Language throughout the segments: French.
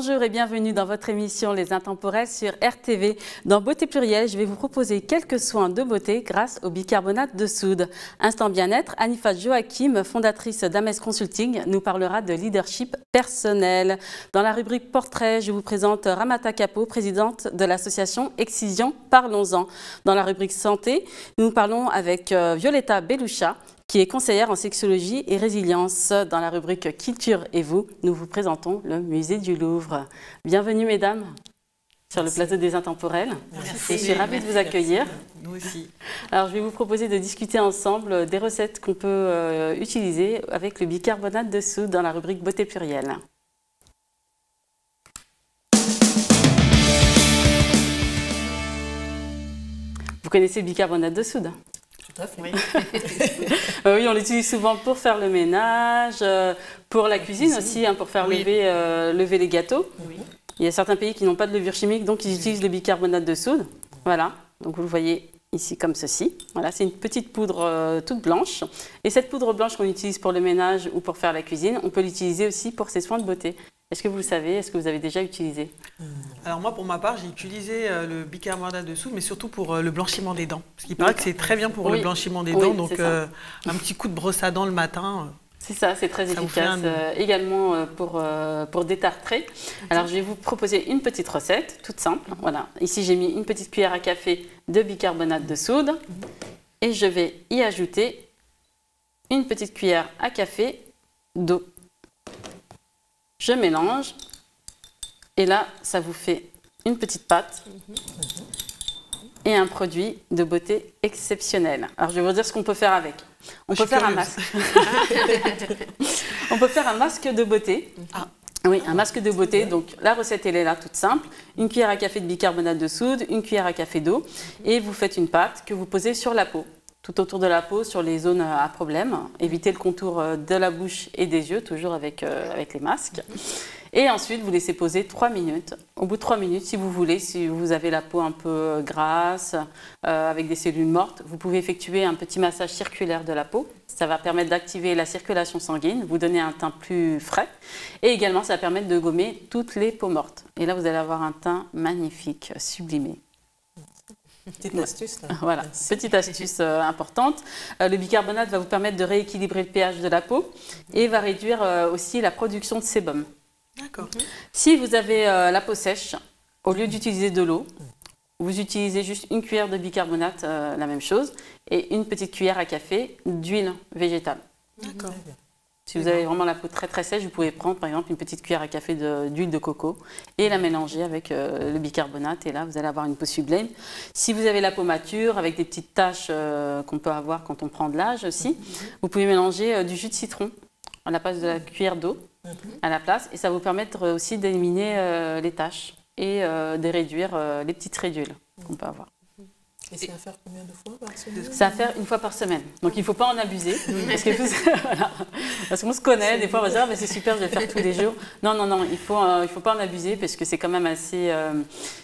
Bonjour et bienvenue dans votre émission Les Intemporels sur RTV. Dans Beauté Plurielle, je vais vous proposer quelques soins de beauté grâce au bicarbonate de soude. Instant bien-être, Anifa Joachim, fondatrice d'Ames Consulting, nous parlera de leadership personnel. Dans la rubrique Portrait, je vous présente Ramata Kapo, présidente de l'association Excision Parlons-en. Dans la rubrique Santé, nous parlons avec Violetta Beloucha, qui est conseillère en sexologie et résilience. Dans la rubrique Culture et vous, nous vous présentons le musée du Louvre. Bienvenue mesdames sur le plateau des Intemporels. Merci. Et je suis ravie de vous accueillir. Nous aussi. Alors je vais vous proposer de discuter ensemble des recettes qu'on peut utiliser avec le bicarbonate de soude dans la rubrique Beauté Plurielle. Vous connaissez le bicarbonate de soude ? Tout à fait. Oui. Oui, on l'utilise souvent pour faire le ménage, pour la cuisine aussi, hein, pour faire lever les gâteaux. Oui. Il y a certains pays qui n'ont pas de levure chimique, donc ils utilisent le bicarbonate de soude. Voilà, donc vous le voyez ici comme ceci. Voilà, c'est une petite poudre toute blanche. Et cette poudre blanche qu'on utilise pour le ménage ou pour faire la cuisine, on peut l'utiliser aussi pour ses soins de beauté. Est-ce que vous le savez? Est-ce que vous avez déjà utilisé? Alors moi, pour ma part, j'ai utilisé le bicarbonate de soude, mais surtout pour le blanchiment des dents. Parce qu'il paraît que c'est très bien pour le blanchiment des dents, donc un petit coup de brosse à dents le matin. C'est ça, c'est très efficace. Également pour détartrer. Alors je vais vous proposer une petite recette, toute simple. Voilà. Ici, j'ai mis une petite cuillère à café de bicarbonate de soude. Et je vais y ajouter une petite cuillère à café d'eau. Je mélange et là, ça vous fait une petite pâte et un produit de beauté exceptionnel. Alors, je vais vous dire ce qu'on peut faire avec. On peut faire un masque. On peut faire un masque de beauté. Ah. Oui, un masque de beauté. Donc, la recette, elle est là, toute simple. Une cuillère à café de bicarbonate de soude, une cuillère à café d'eau. Et vous faites une pâte que vous posez sur la peau. Tout autour de la peau, sur les zones à problème. Évitez le contour de la bouche et des yeux, toujours avec les masques. Et ensuite, vous laissez poser 3 minutes. Au bout de 3 minutes, si vous voulez, si vous avez la peau un peu grasse, avec des cellules mortes, vous pouvez effectuer un petit massage circulaire de la peau. Ça va permettre d'activer la circulation sanguine, vous donner un teint plus frais. Et également, ça va permettre de gommer toutes les peaux mortes. Et là, vous allez avoir un teint magnifique, sublimé. Petite astuce. Là. Voilà, petite astuce importante. Le bicarbonate va vous permettre de rééquilibrer le pH de la peau et va réduire aussi la production de sébum. D'accord. Si vous avez la peau sèche, au lieu d'utiliser de l'eau, vous utilisez juste une cuillère de bicarbonate, la même chose, et une petite cuillère à café d'huile végétale. D'accord. Si vous avez vraiment la peau très très sèche, vous pouvez prendre par exemple une petite cuillère à café d'huile de coco et la mélanger avec le bicarbonate et là vous allez avoir une peau sublime. Si vous avez la peau mature avec des petites taches qu'on peut avoir quand on prend de l'âge aussi, vous pouvez mélanger du jus de citron à la place de la cuillère d'eau à la place et ça va vous permettre aussi d'éliminer les taches et de réduire les petites ridules qu'on peut avoir. Et c'est à faire combien de fois par semaine? C'est à faire une fois par semaine. Donc il ne faut pas en abuser. Parce qu'on se connaît, des fois on va se dire ah, c'est super, je vais le faire tous les jours. Non, non, non, il faut pas en abuser parce que c'est quand même assez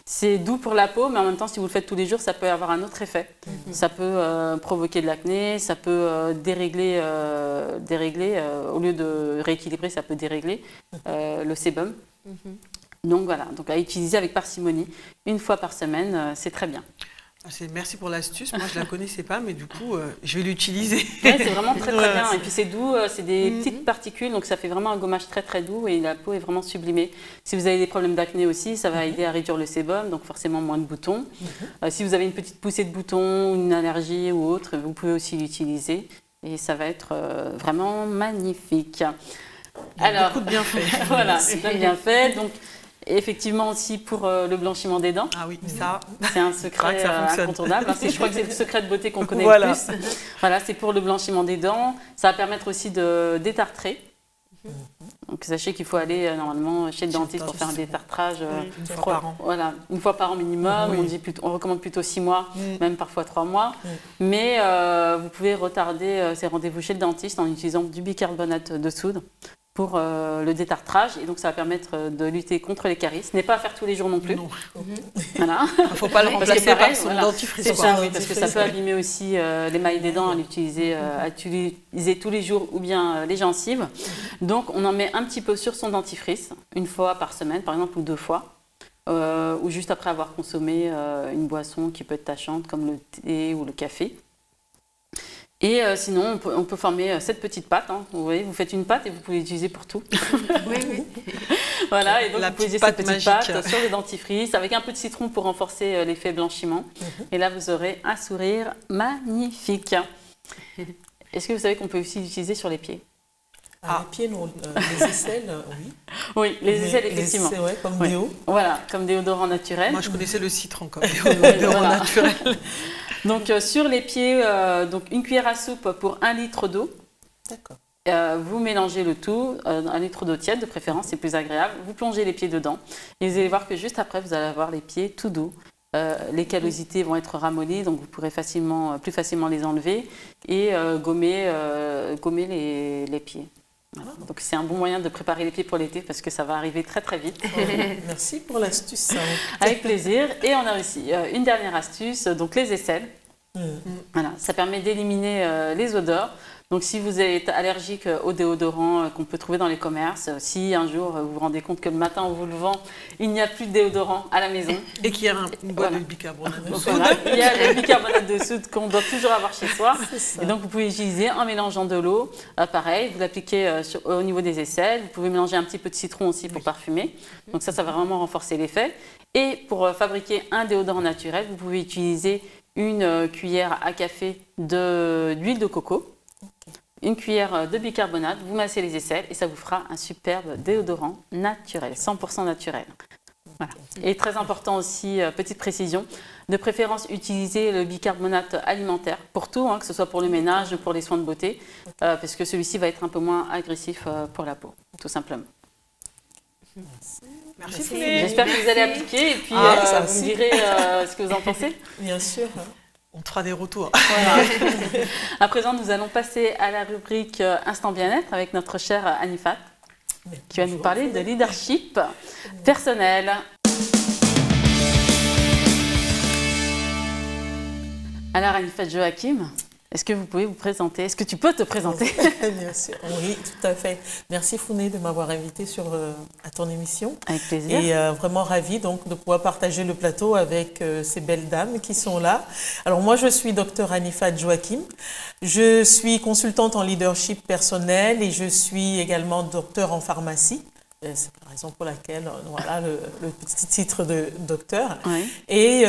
c'est doux pour la peau, mais en même temps si vous le faites tous les jours, ça peut avoir un autre effet. Ça peut provoquer de l'acné, ça peut dérégler, au lieu de rééquilibrer, ça peut dérégler le sébum. Donc voilà, donc à utiliser avec parcimonie une fois par semaine, c'est très bien. Merci pour l'astuce. Moi, je ne la connaissais pas, mais du coup, je vais l'utiliser. Ouais, c'est vraiment très très bien. Et puis c'est doux, c'est des petites particules, donc ça fait vraiment un gommage très très doux et la peau est vraiment sublimée. Si vous avez des problèmes d'acné aussi, ça va aider à réduire le sébum, donc forcément moins de boutons. Si vous avez une petite poussée de boutons, une allergie ou autre, vous pouvez aussi l'utiliser et ça va être vraiment magnifique. Alors, beaucoup de bienfaits. Voilà, c'est bien bienfaits. Donc, effectivement aussi pour le blanchiment des dents. Ah oui, ça. C'est un secret incontournable. Je crois que c'est le secret de beauté qu'on connaît le plus. Voilà, c'est pour le blanchiment des dents. Ça va permettre aussi de détartrer. Donc sachez qu'il faut aller normalement chez le dentiste pour faire un détartrage une fois par an. Voilà, une fois par an minimum. On recommande plutôt 6 mois, même parfois 3 mois. Mais vous pouvez retarder ces rendez-vous chez le dentiste en utilisant du bicarbonate de soude pour le détartrage. Et donc, ça va permettre de lutter contre les caries. Ce n'est pas à faire tous les jours non plus. Non. Voilà. Il ne faut pas le remplacer par son voilà. dentifrice. C'est ça, oui, parce que ça peut abîmer aussi l'émail des dents à utiliser tous les jours ou bien les gencives. Donc, on en met un petit peu sur son dentifrice, une fois par semaine, par exemple, ou 2 fois. Ou juste après avoir consommé une boisson qui peut être tachante, comme le thé ou le café. Et sinon, on peut former cette petite pâte. Hein. Vous voyez, vous faites une pâte et vous pouvez l'utiliser pour tout. Oui. Voilà, et donc vous pouvez utiliser cette petite pâte sur le dentifrice avec un peu de citron pour renforcer l'effet blanchiment. Et là, vous aurez un sourire magnifique. Est-ce que vous savez qu'on peut aussi l'utiliser sur les pieds? Les pieds, non. Les aisselles, oui. Oui, les aisselles, effectivement. Ouais, comme déo. Voilà, comme déodorant naturel. Moi, je connaissais le citron comme déodorant naturel. Donc, sur les pieds, donc une cuillère à soupe pour 1 litre d'eau. D'accord. Vous mélangez le tout, 1 litre d'eau tiède de préférence, c'est plus agréable. Vous plongez les pieds dedans et vous allez voir que juste après, vous allez avoir les pieds tout doux. Les callosités vont être ramollies, donc vous pourrez plus facilement les enlever et gommer les pieds. Voilà. Donc c'est un bon moyen de préparer les pieds pour l'été parce que ça va arriver très très vite. Merci pour l'astuce. Avec plaisir. Et on a aussi une dernière astuce, donc les aisselles. Voilà, ça permet d'éliminer les odeurs. Donc si vous êtes allergique aux déodorants qu'on peut trouver dans les commerces, si un jour vous vous rendez compte que le matin en vous levant, il n'y a plus de déodorant à la maison. Et qu'il y a une boîte de bicarbonate de soude. Voilà, il y a le bicarbonate de soude qu'on doit toujours avoir chez soi. Et donc vous pouvez utiliser en mélangeant de l'eau. Pareil, vous l'appliquez au niveau des aisselles. Vous pouvez mélanger un petit peu de citron aussi pour parfumer. Donc ça va vraiment renforcer l'effet. Et pour fabriquer un déodorant naturel, vous pouvez utiliser une cuillère à café d'huile de coco. Une cuillère de bicarbonate, vous massez les aisselles et ça vous fera un superbe déodorant naturel, 100% naturel. Voilà. Et très important aussi, petite précision, de préférence utiliser le bicarbonate alimentaire pour tout, hein, que ce soit pour le ménage ou pour les soins de beauté, parce que celui-ci va être un peu moins agressif pour la peau, tout simplement. Merci. J'espère que vous allez appliquer et puis vous me direz ce que vous en pensez. Bien sûr. On te fera des retours. Voilà. À présent, nous allons passer à la rubrique Instant Bien-être avec notre chère Anifat, qui va nous parler de leadership personnel. Alors, Anifat Joachim, est-ce que vous pouvez vous présenter? Est-ce que tu peux te présenter? Bien sûr, oui, tout à fait. Merci Founé de m'avoir invité à ton émission. Avec plaisir. Et vraiment ravie donc de pouvoir partager le plateau avec ces belles dames qui sont là. Alors moi, je suis docteur Anifat Joachim. Je suis consultante en leadership personnel et je suis également docteur en pharmacie. C'est la raison pour laquelle, voilà, le petit titre de docteur. Oui. Et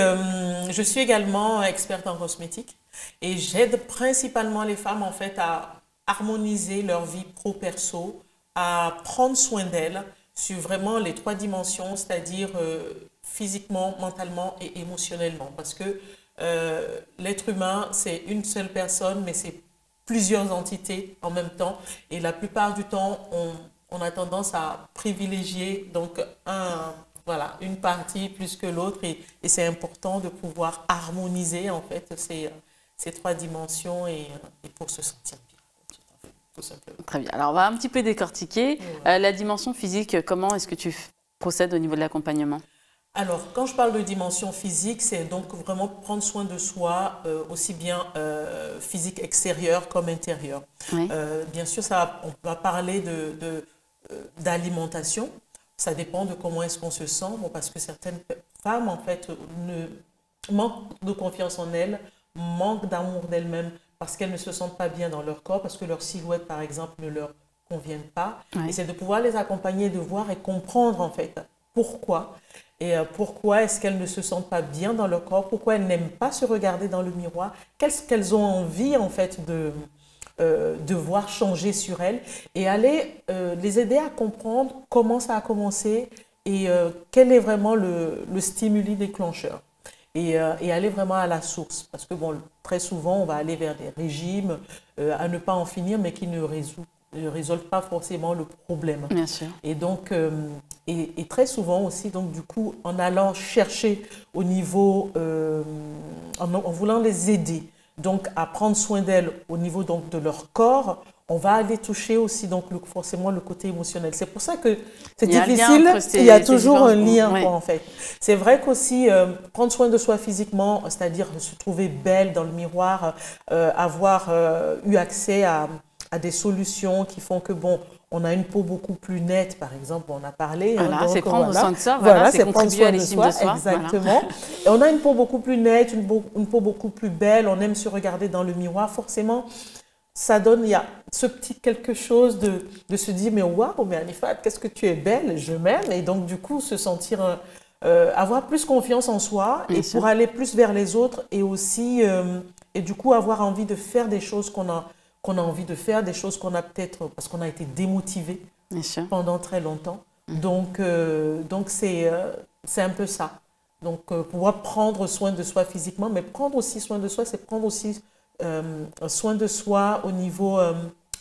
je suis également experte en cosmétique. Et j'aide principalement les femmes en fait à harmoniser leur vie pro-perso, à prendre soin d'elles sur vraiment les 3 dimensions, c'est-à-dire physiquement, mentalement et émotionnellement. Parce que l'être humain, c'est une seule personne, mais c'est plusieurs entités en même temps. Et la plupart du temps, on a tendance à privilégier donc une partie plus que l'autre. Et c'est important de pouvoir harmoniser en fait ces 3 dimensions et pour se sentir bien, tout simplement. Très bien. Alors, on va un petit peu décortiquer. La dimension physique, comment est-ce que tu procèdes au niveau de l'accompagnement? Alors, quand je parle de dimension physique, c'est donc vraiment prendre soin de soi, aussi bien physique extérieur comme intérieur. Oui. Bien sûr, on va parler d'alimentation. Ça dépend de comment est-ce qu'on se sent, parce que certaines femmes, en fait, manquent de confiance en elles, manquent d'amour d'elles-mêmes parce qu'elles ne se sentent pas bien dans leur corps, parce que leur silhouette, par exemple, ne leur convient pas. Oui. Et c'est de pouvoir les accompagner, de voir et comprendre, en fait, pourquoi. Et pourquoi est-ce qu'elles ne se sentent pas bien dans leur corps, pourquoi elles n'aiment pas se regarder dans le miroir, qu'est-ce qu'elles ont envie, en fait, de voir changer sur elles, et aller les aider à comprendre comment ça a commencé et quel est vraiment le stimuli déclencheur. Et aller vraiment à la source. Parce que bon, très souvent, on va aller vers des régimes à ne pas en finir, mais qui ne résolvent pas forcément le problème. Bien sûr. Et donc, et très souvent aussi, donc du coup, en allant chercher au niveau, en voulant les aider, donc à prendre soin d'elles au niveau donc de leur corps, on va aller toucher aussi donc forcément le côté émotionnel. C'est pour ça que c'est difficile, il y a toujours un lien en fait. C'est vrai qu'aussi prendre soin de soi physiquement, c'est-à-dire se trouver belle dans le miroir, avoir eu accès à des solutions qui font que bon, on a une peau beaucoup plus nette, par exemple, on a parlé. Voilà, c'est prendre soin de soi, voilà, c'est contribuer à l'estime de soi. Exactement. Voilà. Et on a une peau beaucoup plus nette, une peau beaucoup plus belle, on aime se regarder dans le miroir, forcément. Ça donne, il y a ce petit quelque chose de se dire, mais waouh, mais Anifat, qu'est-ce que tu es belle, je m'aime. Et donc, du coup, se sentir, avoir plus confiance en soi et pour aller plus vers les autres et aussi, et du coup, avoir envie de faire des choses qu'on a envie de faire, des choses qu'on a peut-être, parce qu'on a été démotivé pendant très longtemps. Donc c'est un peu ça. Donc, pouvoir prendre soin de soi physiquement, mais prendre aussi soin de soi, c'est prendre aussi soin de soi au niveau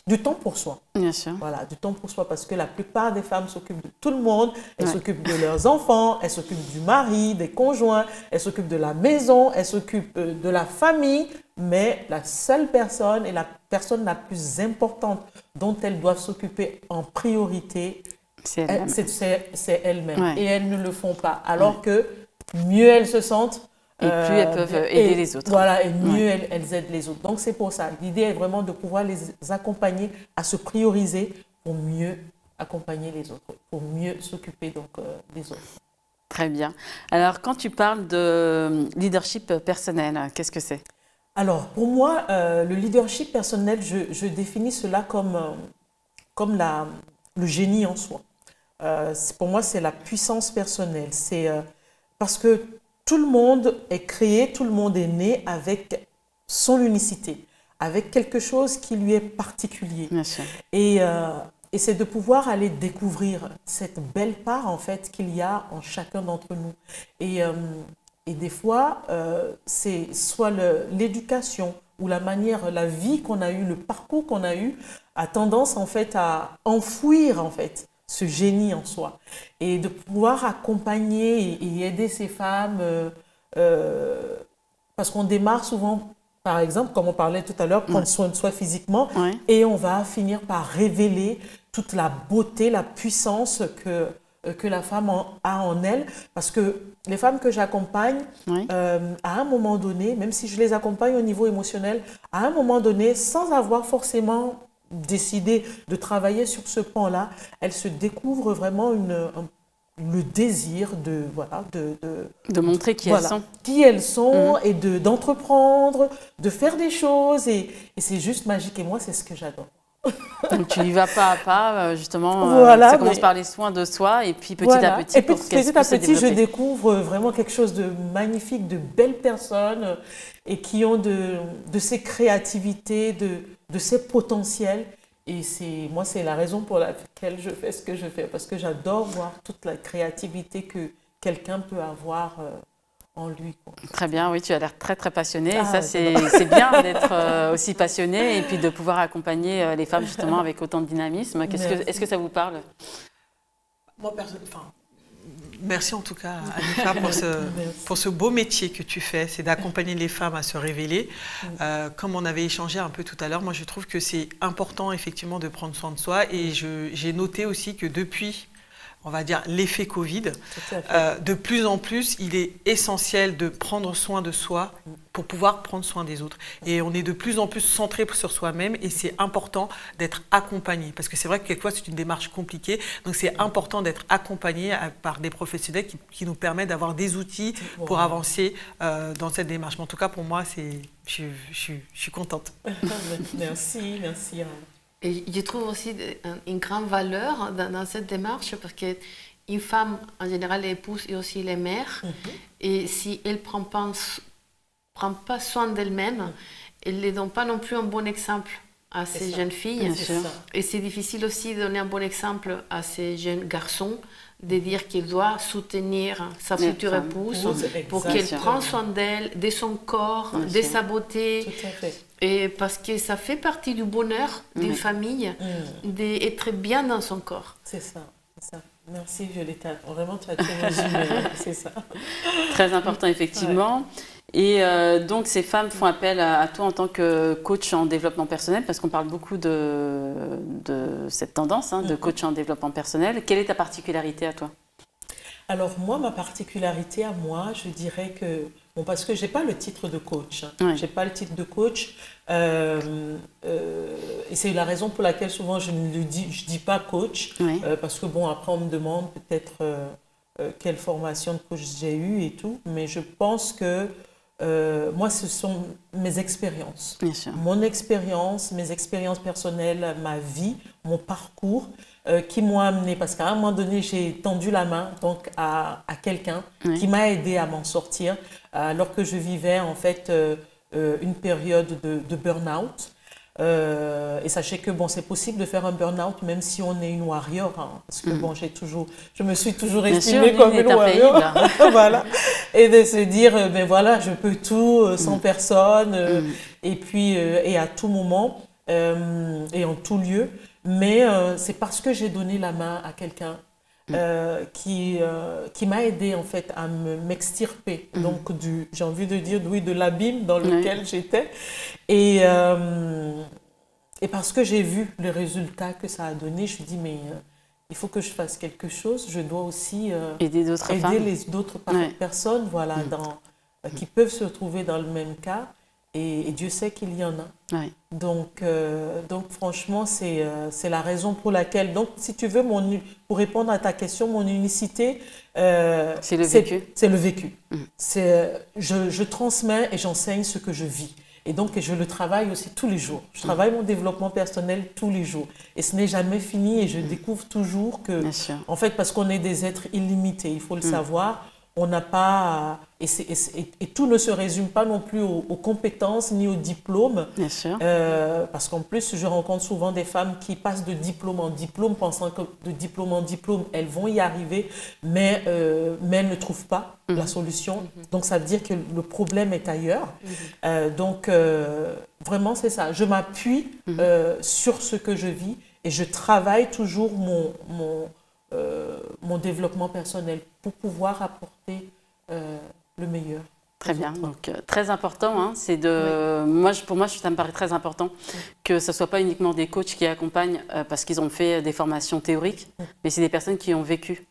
du temps pour soi. Bien sûr. Voilà, du temps pour soi, parce que la plupart des femmes s'occupent de tout le monde. Elles s'occupent de leurs enfants, elles s'occupent du mari, des conjoints, elles s'occupent de la maison, elles s'occupent de la famille. Mais la seule personne et la personne la plus importante dont elles doivent s'occuper en priorité, c'est elles-mêmes. Et elles ne le font pas. Alors que mieux elles se sentent, et plus elles peuvent aider les autres. Voilà, et mieux elles aident les autres. Donc c'est pour ça. L'idée est vraiment de pouvoir les accompagner à se prioriser pour mieux accompagner les autres, pour mieux s'occuper donc des autres. Très bien. Alors quand tu parles de leadership personnel, qu'est-ce que c'est ? Alors, pour moi, le leadership personnel, je définis cela comme le génie en soi. Pour moi, c'est la puissance personnelle. C'est parce que tout le monde est créé, tout le monde est né avec son unicité, avec quelque chose qui lui est particulier. Bien sûr. Et c'est de pouvoir aller découvrir cette belle part, en fait, qu'il y a en chacun d'entre nous. Et des fois, c'est soit l'éducation ou la manière, la vie qu'on a eue, le parcours qu'on a eu, a tendance en fait à enfouir en fait ce génie en soi. Et de pouvoir accompagner et aider ces femmes, parce qu'on démarre souvent, par exemple, comme on parlait tout à l'heure, prendre soin de soi physiquement, et on va finir par révéler toute la beauté, la puissance que la femme a en elle, parce que les femmes que j'accompagne, à un moment donné, même si je les accompagne au niveau émotionnel, à un moment donné, sans avoir forcément décidé de travailler sur ce pan-là, elles se découvrent vraiment le désir de montrer qui elles sont. Qui elles sont et d'entreprendre, de faire des choses, et c'est juste magique. Et moi, c'est ce que j'adore. Donc tu y vas pas à pas, justement, ça commence par les soins de soi et puis petit à petit. Et puis petit à petit, je découvre vraiment quelque chose de magnifique, de belles personnes et qui ont de ces créativités, de ces potentiels. Et moi, c'est la raison pour laquelle je fais ce que je fais, parce que j'adore voir toute la créativité que quelqu'un peut avoir en lui. Très bien, oui, tu as l'air très très passionnée. Ça, c'est bien d'être aussi passionnée et puis de pouvoir accompagner les femmes justement avec autant de dynamisme. Est-ce que ça vous parle? Moi, merci en tout cas, Anifa, pour ce beau métier que tu fais, c'est d'accompagner les femmes à se révéler. Comme on avait échangé un peu tout à l'heure, moi je trouve que c'est important effectivement de prendre soin de soi, et j'ai noté aussi que depuis, on va dire, l'effet Covid, de plus en plus, il est essentiel de prendre soin de soi pour pouvoir prendre soin des autres. Et on est de plus en plus centré sur soi-même, et c'est important d'être accompagné. Parce que c'est vrai que quelquefois, c'est une démarche compliquée. Donc, c'est important d'être accompagné par des professionnels qui nous permettent d'avoir des outils pour avancer dans cette démarche. Mais en tout cas, pour moi, je suis contente. Merci. Et je trouve aussi une grande valeur dans cette démarche, parce qu'une femme, en général, l'épouse et aussi les mères, et si elle ne prend pas soin d'elle-même, elle ne donne pas non plus un bon exemple à ces jeunes filles. Et c'est difficile aussi de donner un bon exemple à ces jeunes garçons, de dire qu'il doit soutenir sa future épouse pour qu'elle prenne soin d'elle, de son corps, de sa beauté. Tout à fait. Et parce que ça fait partie du bonheur d'une famille d'être bien dans son corps. C'est ça. Merci Violetta. Vraiment, tu as tout résumé. C'est ça. Très important, effectivement. Et donc, ces femmes font appel à toi en tant que coach en développement personnel, parce qu'on parle beaucoup de cette tendance de coach en développement personnel. Quelle est ta particularité à toi? Alors moi, ma particularité à moi, je dirais que, bon, parce que je n'ai pas le titre de coach, Ouais. je n'ai pas le titre de coach, et c'est la raison pour laquelle souvent je ne dis pas coach, Oui. parce que bon, après on me demande peut-être quelle formation de coach j'ai eue et tout, mais je pense que moi, ce sont mes expériences. Bien sûr. Mon expérience, mes expériences personnelles, ma vie, mon parcours qui m'ont amené, parce qu'à un moment donné, j'ai tendu la main donc, à quelqu'un Oui. qui m'a aidé à m'en sortir alors que je vivais en fait une période de burn-out. Et sachez que bon, c'est possible de faire un burn-out même si on est une warrior, parce que bon, je me suis toujours Bien estimée sûr, comme nul une n'est warrior. infaillible. Voilà. Et de se dire, ben voilà, je peux tout sans personne, et puis et à tout moment, et en tout lieu. Mais c'est parce que j'ai donné la main à quelqu'un qui m'a aidé en fait à m'extirper donc j'ai envie de dire oui, de l'abîme dans lequel j'étais, et parce que j'ai vu les résultats que ça a donné, je me dis mais il faut que je fasse quelque chose, je dois aussi Aider d'autres femmes. aider les d'autres personnes voilà, qui peuvent se retrouver dans le même cas, et Dieu sait qu'il y en a. Ouais. Donc franchement, c'est la raison pour laquelle, donc si tu veux, pour répondre à ta question, mon unicité, C'est le vécu. C'est le vécu. Je transmets et j'enseigne ce que je vis. Et donc, je le travaille aussi tous les jours. Je travaille mon développement personnel tous les jours. Et ce n'est jamais fini, et je découvre toujours que, Bien sûr. en fait, parce qu'on est des êtres illimités, il faut le savoir, on n'a pas... Et tout ne se résume pas non plus aux compétences ni aux diplômes. Bien sûr. Parce qu'en plus, je rencontre souvent des femmes qui passent de diplôme en diplôme, pensant que de diplôme en diplôme, elles vont y arriver, mais elles ne trouvent pas la solution. Donc, ça veut dire que le problème est ailleurs. Donc, vraiment, c'est ça. Je m'appuie sur ce que je vis, et je travaille toujours mon développement personnel pour pouvoir apporter le meilleur. Très bien, donc très important, c'est de... Pour moi, ça me paraît très important que ce ne soit pas uniquement des coachs qui accompagnent parce qu'ils ont fait des formations théoriques, mais c'est des personnes qui ont vécu.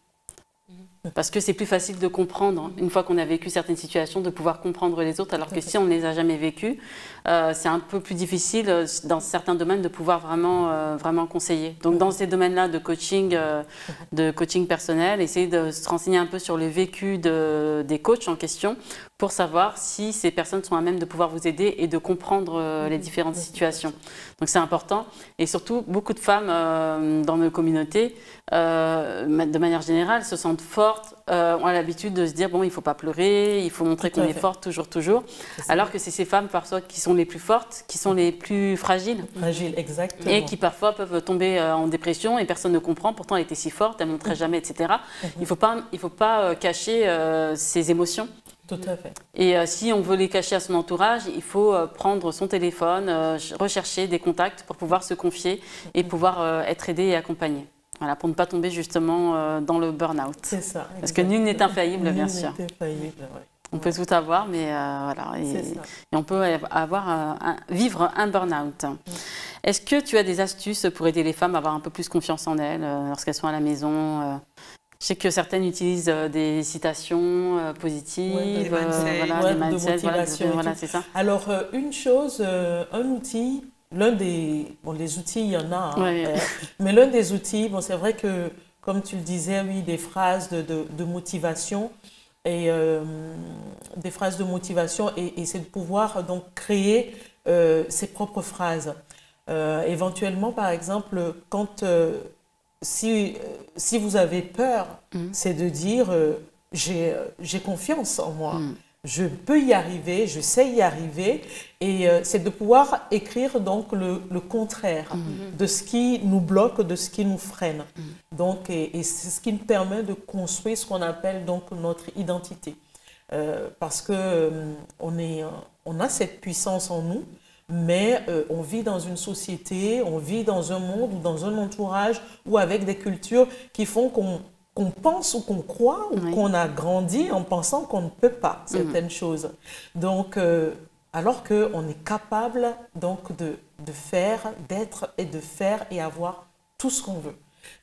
Parce que c'est plus facile de comprendre, une fois qu'on a vécu certaines situations, de pouvoir comprendre les autres, alors que si on ne les a jamais vécues, c'est un peu plus difficile dans certains domaines de pouvoir vraiment conseiller. Donc dans ces domaines-là de coaching personnel, essayer de se renseigner un peu sur le vécu des coachs en question pour savoir si ces personnes sont à même de pouvoir vous aider et de comprendre les différentes situations. Donc c'est important. Et surtout, beaucoup de femmes dans nos communautés, de manière générale, se sentent fortes, ont l'habitude de se dire bon, il ne faut pas pleurer, il faut montrer qu'on est forte toujours. Alors que c'est ces femmes parfois qui sont les plus fortes, qui sont les plus fragiles. Fragiles, exactement. Et qui parfois peuvent tomber en dépression et personne ne comprend. Pourtant, elle était si forte, elle ne montrait jamais, etc. Il ne faut pas cacher ses émotions. Tout à fait. Et si on veut les cacher à son entourage, il faut prendre son téléphone, rechercher des contacts pour pouvoir se confier et pouvoir être aidé et accompagné. Voilà, pour ne pas tomber justement dans le burn-out. C'est ça. Parce que nul n'est infaillible, bien sûr. Nul n'est infaillible, ouais. On peut tout avoir, mais voilà. Et on peut vivre un burn-out. Est-ce que tu as des astuces pour aider les femmes à avoir un peu plus confiance en elles lorsqu'elles sont à la maison Je sais que certaines utilisent des citations positives, des mindset, des mindset, de motivation. Voilà, c'est ça. Alors, une chose, un outil, les outils, il y en a, mais l'un des outils, c'est vrai que, comme tu le disais, oui, des phrases de motivation, et des phrases de motivation, et c'est de pouvoir donc créer ses propres phrases. Éventuellement, par exemple, quand... Si vous avez peur, c'est de dire j'ai confiance en moi, je peux y arriver, je sais y arriver, et c'est de pouvoir écrire donc le contraire de ce qui nous bloque, de ce qui nous freine. Donc, et c'est ce qui nous permet de construire ce qu'on appelle donc notre identité, parce que on a cette puissance en nous. Mais on vit dans une société, on vit dans un monde ou dans un entourage ou avec des cultures qui font qu'on qu'on pense ou qu'on croit ou qu'on a grandi en pensant qu'on ne peut pas certaines choses. Donc, alors qu'on est capable donc de faire, d'être et de faire et avoir tout ce qu'on veut.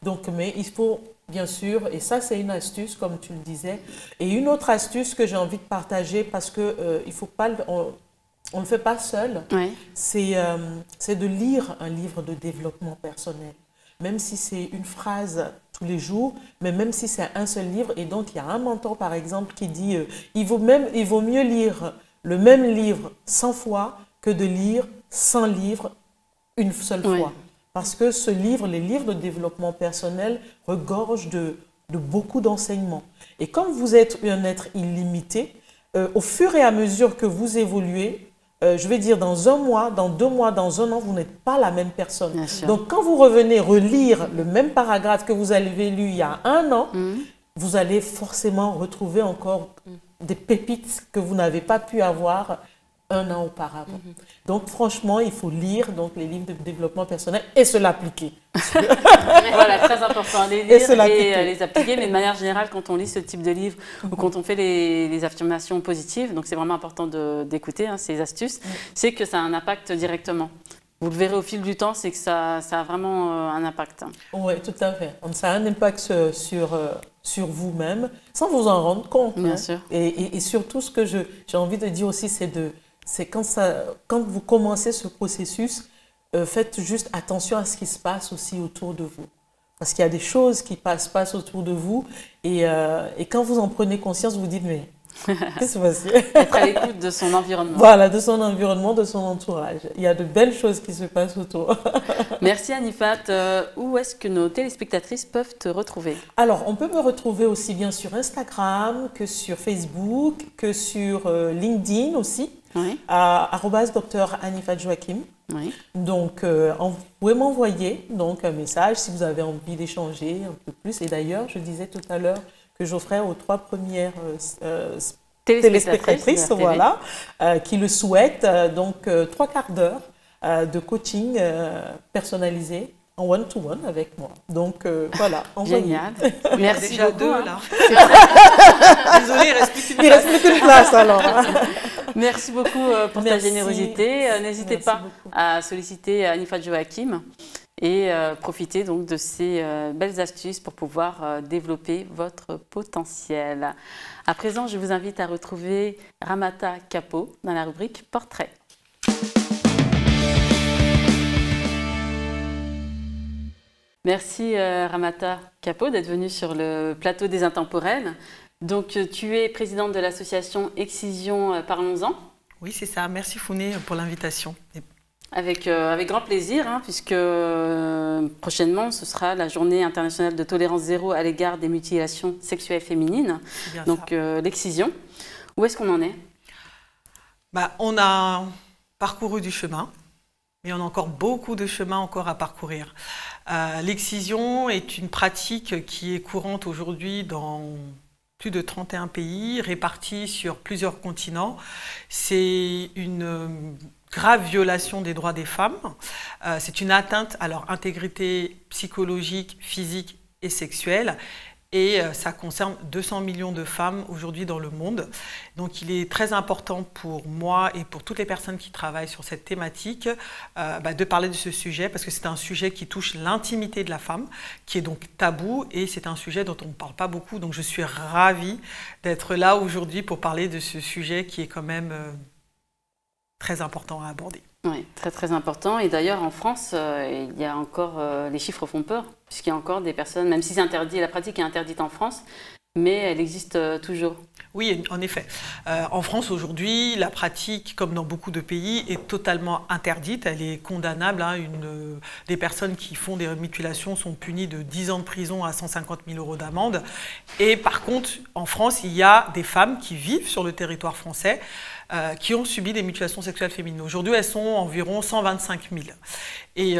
Donc, mais il faut bien sûr, et ça c'est une astuce comme tu le disais, et une autre astuce que j'ai envie de partager parce que il faut pas, on ne le fait pas seul, c'est de lire un livre de développement personnel. Même si c'est une phrase tous les jours, mais même si c'est un seul livre. Et donc, il y a un mentor, par exemple, qui dit il vaut mieux lire le même livre 100 fois que de lire 100 livres une seule fois. Parce que les livres de développement personnel regorgent de beaucoup d'enseignements. Et comme vous êtes un être illimité, au fur et à mesure que vous évoluez, je vais dire dans 1 mois, dans 2 mois, dans 1 an, vous n'êtes pas la même personne. Donc, quand vous revenez relire le même paragraphe que vous avez lu il y a 1 an, vous allez forcément retrouver encore des pépites que vous n'avez pas pu avoir 1 an auparavant. Donc, franchement, il faut lire donc, les livres de développement personnel et se l'appliquer. Voilà, très important, les lire et les appliquer. Mais de manière générale, quand on lit ce type de livre ou quand on fait les affirmations positives, donc c'est vraiment important d'écouter ces astuces, c'est que ça a un impact directement. Vous le verrez au fil du temps, c'est que ça a vraiment un impact. Oui, tout à fait. Ça a un impact sur vous-même, sans vous en rendre compte. Bien sûr. Et surtout, ce que j'ai envie de dire aussi, c'est quand vous commencez ce processus, faites juste attention à ce qui se passe aussi autour de vous. Parce qu'il y a des choses qui passent autour de vous. Et quand vous en prenez conscience, vous dites, mais qu'est-ce qui se passe? Être à l'écoute de son environnement. Voilà, de son environnement, de son entourage. Il y a de belles choses qui se passent autour. Merci Anifat. Où est-ce que nos téléspectatrices peuvent te retrouver? Alors, on peut me retrouver aussi bien sur Instagram que sur Facebook, que sur LinkedIn aussi. À @Dr Anifat Joachim. Donc, vous pouvez m'envoyer un message si vous avez envie d'échanger un peu plus. Et d'ailleurs, je disais tout à l'heure que j'offrais aux 3 premières téléspectatrices qui le souhaitent, 3 quarts d'heure de coaching personnalisé en one-to-one avec moi. Donc, voilà, envoyez. Génial. Merci déjà beaucoup. 2, là. Désolée, il reste plus qu'une place, alors. Merci beaucoup pour ta générosité. N'hésitez pas à solliciter Anifat Joachim et profitez donc de ces belles astuces pour pouvoir développer votre potentiel. À présent, je vous invite à retrouver Ramata Capot dans la rubrique Portrait. Merci Ramata Capot d'être venue sur le plateau des Intemporels. Donc tu es présidente de l'association Excision Parlons-en. Oui, c'est ça. Merci Founé pour l'invitation. Avec grand plaisir, puisque prochainement, ce sera la journée internationale de tolérance zéro à l'égard des mutilations sexuelles féminines. Donc l'excision. Où est-ce qu'on en est? On a parcouru du chemin. Mais on a encore beaucoup de chemin à parcourir. L'excision est une pratique qui est courante aujourd'hui dans plus de 31 pays, répartis sur plusieurs continents. C'est une grave violation des droits des femmes. C'est une atteinte à leur intégrité psychologique, physique et sexuelle. Et ça concerne 200 millions de femmes aujourd'hui dans le monde. Donc il est très important pour moi et pour toutes les personnes qui travaillent sur cette thématique de parler de ce sujet parce que c'est un sujet qui touche l'intimité de la femme, qui est donc tabou et c'est un sujet dont on ne parle pas beaucoup. Donc je suis ravie d'être là aujourd'hui pour parler de ce sujet qui est quand même très important à aborder. Oui, très très important. Et d'ailleurs, en France, il y a encore, les chiffres font peur, puisqu'il y a encore des personnes, même si c'est interdit, la pratique est interdite en France, mais elle existe toujours. Oui, en effet. En France, aujourd'hui, la pratique, comme dans beaucoup de pays, est totalement interdite. Elle est condamnable. Des personnes qui font des mutilations sont punies de 10 ans de prison à 150 000 € d'amende. Et par contre, en France, il y a des femmes qui vivent sur le territoire français qui ont subi des mutilations sexuelles féminines. Aujourd'hui, elles sont environ 125 000. Et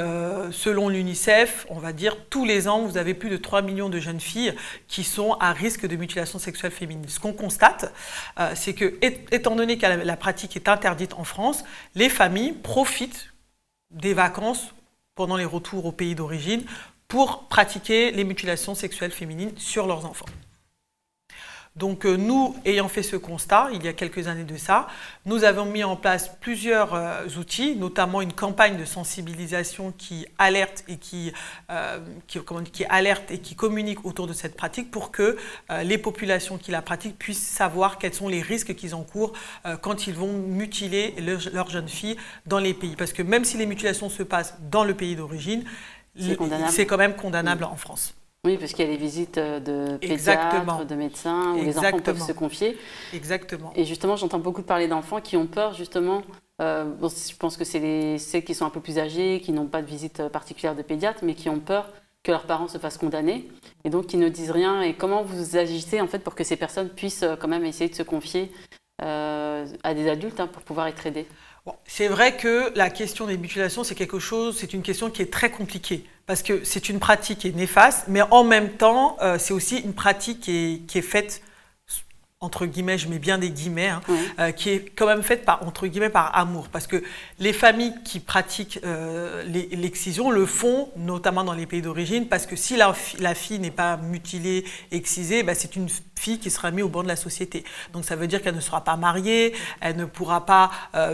selon l'UNICEF, on va dire, tous les ans, vous avez plus de 3 millions de jeunes filles qui sont à risque de mutilation sexuelle féminine. Ce qu'on constate, c'est que, étant donné que la pratique est interdite en France, les familles profitent des vacances pendant les retours au pays d'origine pour pratiquer les mutilations sexuelles féminines sur leurs enfants. Donc nous, ayant fait ce constat, il y a quelques années de ça, nous avons mis en place plusieurs outils, notamment une campagne de sensibilisation qui alerte et qui communique autour de cette pratique pour que les populations qui la pratiquent puissent savoir quels sont les risques qu'ils encourent quand ils vont mutiler leurs jeunes filles dans les pays. Parce que même si les mutilations se passent dans le pays d'origine, c'est quand même condamnable en France. Oui, parce qu'il y a les visites de pédiatres, de médecins, où les enfants peuvent se confier. Exactement. Et justement, j'entends beaucoup parler d'enfants qui ont peur, justement, bon, je pense que c'est celles qui sont un peu plus âgées, qui n'ont pas de visite particulière de pédiatre, mais qui ont peur que leurs parents se fassent condamner, et donc qui ne disent rien. Et comment vous agissez, en fait, pour que ces personnes puissent quand même essayer de se confier à des adultes pour pouvoir être aidées? Bon, c'est vrai que la question des mutilations, c'est une question qui est très compliquée, parce que c'est une pratique qui est néfaste, mais en même temps, c'est aussi une pratique qui est faite, entre guillemets, je mets bien des guillemets, qui est quand même faite entre guillemets par amour, parce que les familles qui pratiquent l'excision le font, notamment dans les pays d'origine, parce que si la fille n'est pas mutilée, excisée, c'est une fille qui sera mise au banc de la société. Donc ça veut dire qu'elle ne sera pas mariée, elle ne pourra pas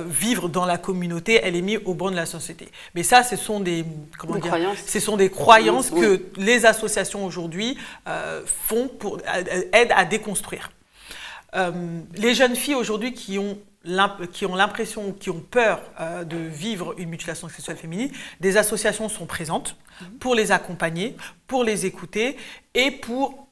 vivre dans la communauté, elle est mise au banc de la société. Mais ça, ce sont des croyances que les associations aujourd'hui aident à déconstruire. Les jeunes filles aujourd'hui qui ont l'impression, qui ont peur de vivre une mutilation sexuelle féminine, des associations sont présentes pour les accompagner, pour les écouter et pour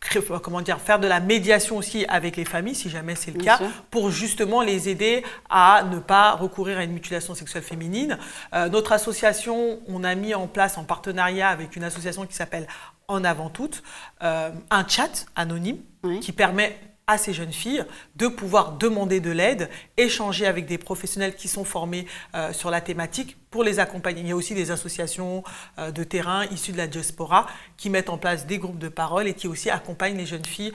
faire de la médiation aussi avec les familles, si jamais c'est le cas, pour justement les aider à ne pas recourir à une mutilation sexuelle féminine. Notre association, on a mis en place en partenariat avec une association qui s'appelle En Avant Toutes, un chat anonyme qui permet à ces jeunes filles de pouvoir demander de l'aide, échanger avec des professionnels qui sont formés sur la thématique pour les accompagner. Il y a aussi des associations de terrain issues de la diaspora qui mettent en place des groupes de parole et qui aussi accompagnent les jeunes filles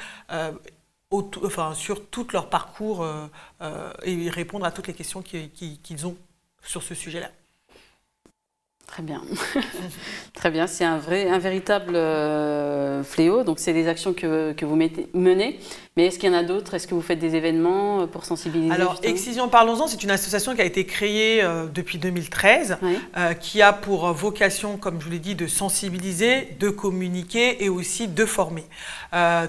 sur tout leur parcours et répondre à toutes les questions qu'ils ont sur ce sujet-là. Très bien. Très bien, c'est un véritable fléau. Donc, c'est des actions que vous menez. Mais est-ce qu'il y en a d'autres? Est-ce que vous faites des événements pour sensibiliser? Alors, Excision, parlons-en, c'est une association qui a été créée depuis 2013, qui a pour vocation, comme je vous l'ai dit, de sensibiliser, de communiquer et aussi de former.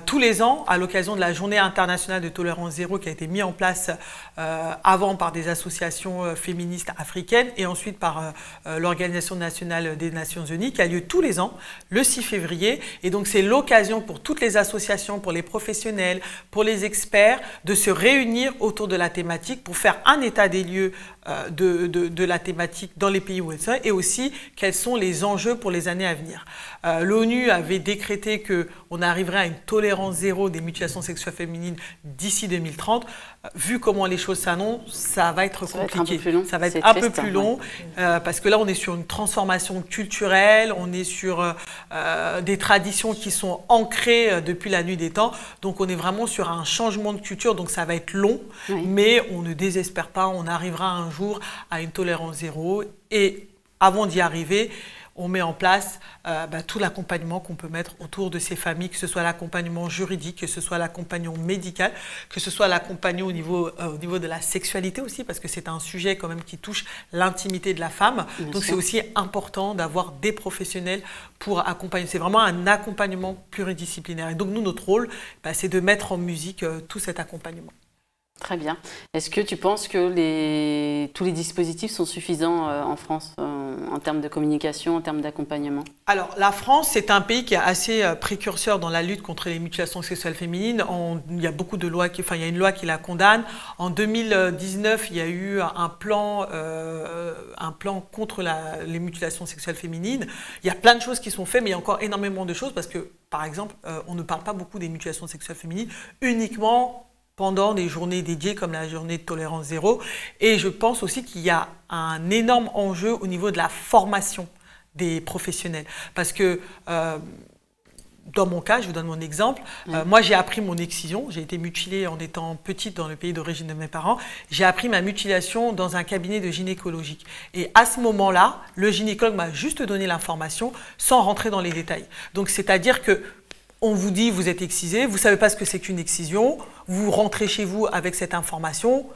Tous les ans, à l'occasion de la Journée internationale de tolérance zéro qui a été mise en place avant par des associations féministes africaines et ensuite par l'Organisation nationale des Nations Unies, qui a lieu tous les ans, le 6 février. Et donc, c'est l'occasion pour toutes les associations, pour les professionnels, pour les experts, de se réunir autour de la thématique pour faire un état des lieux de la thématique dans les pays où elle est et aussi quels sont les enjeux pour les années à venir. L'ONU avait décrété qu'on arriverait à une tolérance zéro des mutilations sexuelles féminines d'ici 2030. Vu comment les choses s'annoncent, ça va être compliqué. Ça va être un peu plus long parce que là, on est sur une transformation culturelle, on est sur des traditions qui sont ancrées depuis la nuit des temps. Donc, on est vraiment sur un changement de culture, donc ça va être long, mais on ne désespère pas, on arrivera un jour à une tolérance zéro. Et avant d'y arriver, on met en place tout l'accompagnement qu'on peut mettre autour de ces familles, que ce soit l'accompagnement juridique, que ce soit l'accompagnement médical, que ce soit l'accompagnement au niveau de la sexualité aussi, parce que c'est un sujet quand même qui touche l'intimité de la femme. Donc c'est aussi important d'avoir des professionnels pour accompagner. C'est vraiment un accompagnement pluridisciplinaire. Et donc nous, notre rôle, c'est de mettre en musique tout cet accompagnement. Très bien. Est-ce que tu penses que tous les dispositifs sont suffisants en France en termes de communication, en termes d'accompagnement? Alors, la France, c'est un pays qui est assez précurseur dans la lutte contre les mutilations sexuelles féminines. Il y a beaucoup de lois, il y a une loi qui la condamne. En 2019, il y a eu un plan contre les mutilations sexuelles féminines. Il y a plein de choses qui sont faites, mais il y a encore énormément de choses parce que, par exemple, on ne parle pas beaucoup des mutilations sexuelles féminines uniquement pendant des journées dédiées comme la journée de tolérance zéro. Et je pense aussi qu'il y a un énorme enjeu au niveau de la formation des professionnels. Parce que dans mon cas, je vous donne mon exemple. Moi, j'ai appris mon excision. J'ai été mutilée en étant petite dans le pays d'origine de mes parents. J'ai appris ma mutilation dans un cabinet de gynécologique. Et à ce moment-là, le gynécologue m'a juste donné l'information sans rentrer dans les détails. Donc, c'est-à-dire que on vous dit, vous êtes excisé, vous ne savez pas ce que c'est qu'une excision, vous rentrez chez vous avec cette information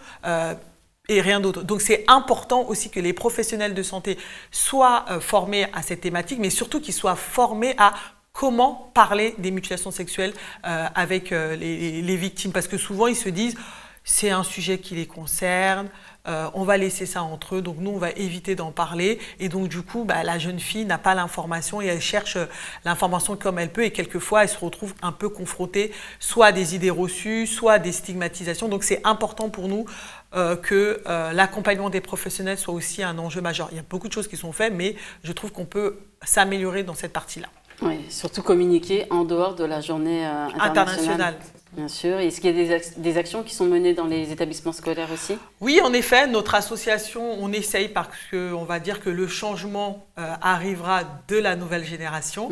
et rien d'autre. Donc, c'est important aussi que les professionnels de santé soient formés à cette thématique, mais surtout qu'ils soient formés à comment parler des mutilations sexuelles avec les victimes. Parce que souvent, ils se disent, c'est un sujet qui les concerne, on va laisser ça entre eux, donc nous on va éviter d'en parler, et donc du coup la jeune fille n'a pas l'information et elle cherche l'information comme elle peut, et quelquefois elle se retrouve un peu confrontée soit à des idées reçues, soit à des stigmatisations. Donc c'est important pour nous que l'accompagnement des professionnels soit aussi un enjeu majeur. Il y a beaucoup de choses qui sont faites, mais je trouve qu'on peut s'améliorer dans cette partie-là. Oui, surtout communiquer en dehors de la journée internationale. Bien sûr. Est-ce qu'il y a des actions qui sont menées dans les établissements scolaires aussi? Oui, en effet, notre association, on essaye parce qu'on va dire que le changement arrivera de la nouvelle génération.